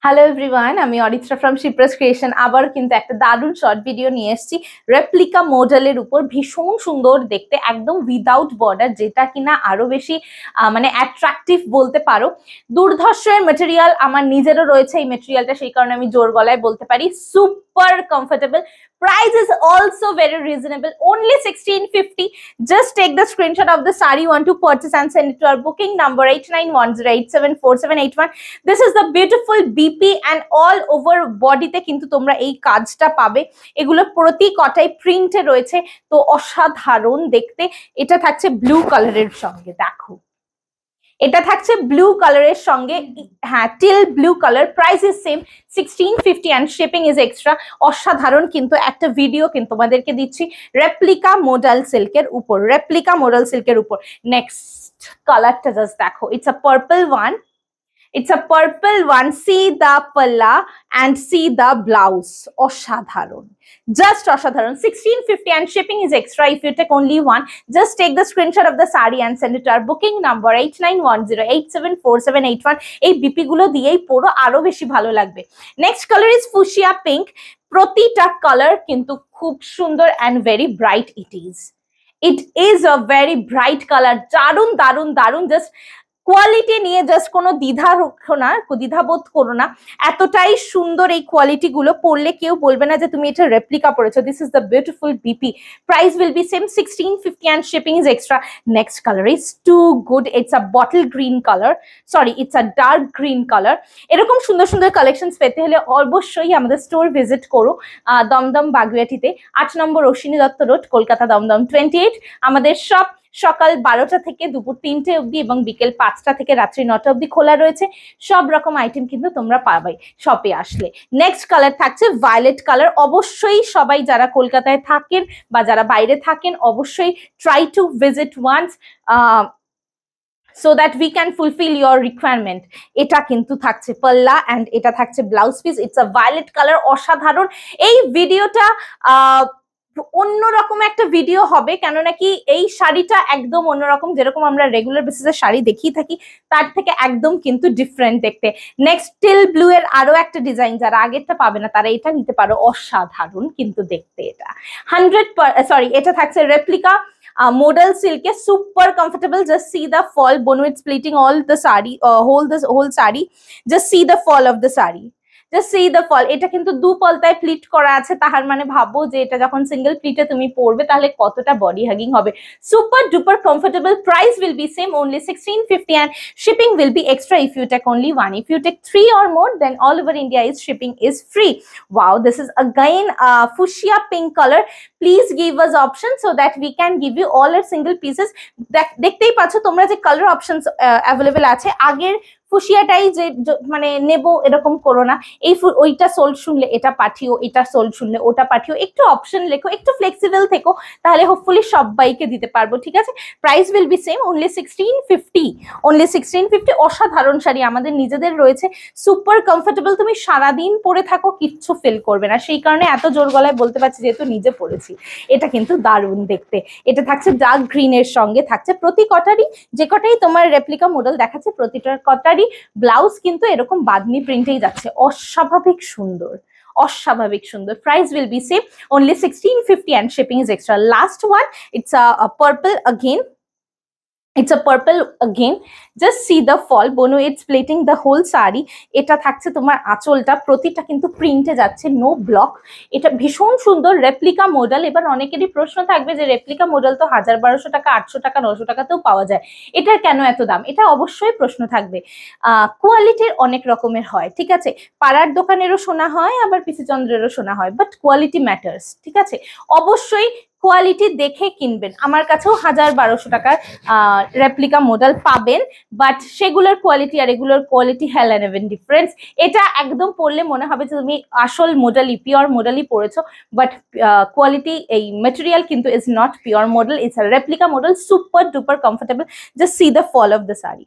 Hello everyone, আমি Aritra from Shipra's creation আবার কিন্তু একটা দারুণ শর্ট ভিডিও নিয়ে এসেছি রেপ্লিকা মডেলের উপর। ভীষণ সুন্দর দেখতে, একদম উইদাউট বর্ডার, যেটা কিনা আরো বেশি মানে অ্যাট্রাকটিভ বলতে পারো। দুর্ধর্ষ মেটেরিয়াল আমার নিজেরও রয়েছে এই মেটেরিয়ালটা, সেই কারণে আমি জোর গলায় বলতে পারি super comfortable. Price is also very reasonable, only 1650. Just take the screenshot of the sari you want to purchase and send it to our booking number 8910874781. This is the beautiful BP and all over body তে কিন্তু তোমরা এই কাজটা পাবে। এগুলো প্রতি কটাই প্রিন্টে রয়েছে, তো অসাধারণ দেখতে। এটা থাকছে ব্লু কালারের সঙ্গে, দেখো এটা থাকছে ব্লু কালারের সঙ্গে, হ্যাঁ teal blue colour. Price is same 1650 and shipping is extra. অসাধারণ কিন্তু একটা ভিডিও কিন্তু তোমাদেরকে দিচ্ছি রেপ্লিকা মডেল সিল্কের উপর, রেপ্লিকা মডেল সিল্কের উপর। নেক্সট কালারটা জাস্ট দেখো, it's a purple one, it's a purple one. See the palla and see the blouse. অসাধারণ, just অসাধারণ। 1650 and shipping is extra if you take only one. Just take the screenshot of the sari and send it to our booking number 8910874781. এই BP গুলো দিয়েই পরো, আরো বেশি ভালো লাগবে। Next colour is fuchsia pink. প্রতিটা কালার কিন্তু খুব সুন্দর and very bright it is. It is a very bright color. দারুন দারুন দারুন। জাস্ট কোয়ালিটি নিয়ে জাস্ট কোনো দ্বিধাবোধ করো না, এতটাই সুন্দর এই কোয়ালিটি গুলো, পরলে কেউ বলবে না যে তুমি এটা রেপ্লিকা পরেছো। This is the beautiful BP. Price will be same 1650 and shipping is extra. Next color is too good. It's a bottle green color, sorry it's a dark green color. এরকম সুন্দর সুন্দর কালেকশনস পেতে হলে অবশ্যই আমাদের store visit করো দমদম বাগুইয়াটিতে, 8 নম্বর Ashwini Dutta road, Kolkata Dumdum 28। আমাদের shop সকাল 12টা থেকে দুপুর 3টে অবধি এবং বিকেল 5টা থেকে রাত্রি 9টা অবধি খোলা রয়েছে। সব রকম আইটেম কিন্তু তোমরা পাবে শপে আসলে। নেক্সট কালার থাকছে ভায়োলেট কালার। অবশ্যই সবাই যারা কলকাতায় থাকেন বা যারা বাইরে থাকেন অবশ্যই try to visit once so that we can fulfill your requirement. এটা কিন্তু থাকছে পাল্লা and এটা থাকছে blouse piece. It's a violet colour, অসাধারণ। এই ভিডিওটা অন্যরকম একটা ভিডিও হবে, কেন নাকি এই শাড়িটা একদম অন্যরকম, যেরকম আমরা রেগুলার বেসিসে শাড়ি দেখিয়ে থাকি তার থেকে একদম কিন্তু ডিফারেন্ট দেখতে। নেক্সট টিল ব্লু এর আরো একটা ডিজাইন, যারা আগেরটা পাবে না তারা এটা নিতে পারো, অসাধারণ কিন্তু দেখতে। এটা 100 এটা থাকছে replica modal silk, super comfortable. Just see the fall, bono it's pleating all the sari, whole sari. Just see the fall of the sari. Just see the fall. এটা কিন্তু দু পলতায় প্লিট করা আছে, তাহার মানে ভাবো যে এটা যখন সিঙ্গেল প্লিটে তুমি পরবে তাহলে কতটা বডি হাগিং হবে। Super duper comfortable. Price will be same, only 1650 and shipping will be extra if you take only one. If you take 3 or more, then all over India is shipping is free. Wow, this is again fuchsia pink color. Please give us options so that we can give you all our single pieces. দেখতেই পাচ্ছ তোমরা যে colour options available আছে। আগের ফুশিয়াটাই যে মানে নেব এরকম করো না, এই ওইটা সোল্ড শুনলে এটা পাঠিও, এটা সোল্ড শুনলে ওটা পাঠিও। একটু অপশন লেখো, একটু ফ্লেক্সিবল থেকো, তাহলে হোপফুলি সবাইকে দিতে পারবো, ঠিক আছে। Price will be same, only 1650, only 1650। অসাধারণ শাড়ি আমাদের নিজেদের রয়েছে, সুপার কমফোর্টেবল। তুমি সারাদিন পরে থাকো, কিচ্ছু ফিল করবে না, সেই কারণে এত জোর গলায় বলতে পারছি যেহেতু নিজে পরেছি। এটা কিন্তু দারুণ দেখতে। এটা থাকছে ডার্ক গ্রিনের সঙ্গে, থাকছে প্রতি কটারই, যে কটাই তোমার রেপ্লিকা মডেল দেখাচ্ছে প্রতিটার কটারই ব্লাউজ কিন্তু এরকম বাদনি প্রিন্টেই যাচ্ছে। অস্বাভাবিক সুন্দর, অস্বাভাবিক সুন্দর। Price will be same, only 1650 and shipping is extra. Last one, it's a purple again. It's a purple again. Just see the fall, bono it's plating the whole sari. এটা থাকছে তোমার আঁচলটা, প্রতিটা কিন্তু প্রিন্টে যাচ্ছে, নো ব্লক। এটা ভীষণ সুন্দর রেপ্লিকা মডেল। এবার অনেকেরই প্রশ্ন থাকবে যে রেপ্লিকা মডেল তো 1000-1200 টাকা, 800 টাকা, 900 টাকাতেও পাওয়া যায়, এটার কেন এত দাম? এটা অবশ্যই প্রশ্ন থাকবে। কোয়ালিটির অনেক রকমের হয়, ঠিক আছে। পাড়ার দোকানেরও শোনা হয়, আবার পিসি চন্দ্রেরও শোনা হয়, বাট কোয়ালিটি ম্যাটার্স, ঠিক আছে। অবশ্যই কোয়ালিটি দেখে কিনবেন। আমার কাছেও 1000-1200 টাকার রেপ্লিকা মডেল পাবেন, বাট সেগুলোর কোয়ালিটি আর এগুলোর quality hell and heaven difference. এটা একদম পরলে মনে হবে যে তুমি আসল মডেলই, পিওর মডেলই পরেছো, বাট কোয়ালিটি এই মেটেরিয়াল কিন্তু is not pure model, it's a replica model. Super duper comfortable. Just see the fall of the sari,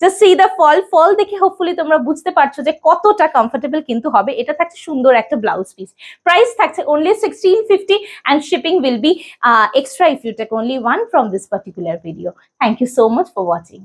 just see the fall দেখে হোপফুলি তোমরা বুঝতে পারছো যে কতটা কমফোর্টেবল কিন্তু হবে। এটা থাকছে সুন্দর একটা ব্লাউজ পিস। প্রাইস থাকছে only 1650 and shipping will be extra if you take only one from this particular video. Thank you so much for watching.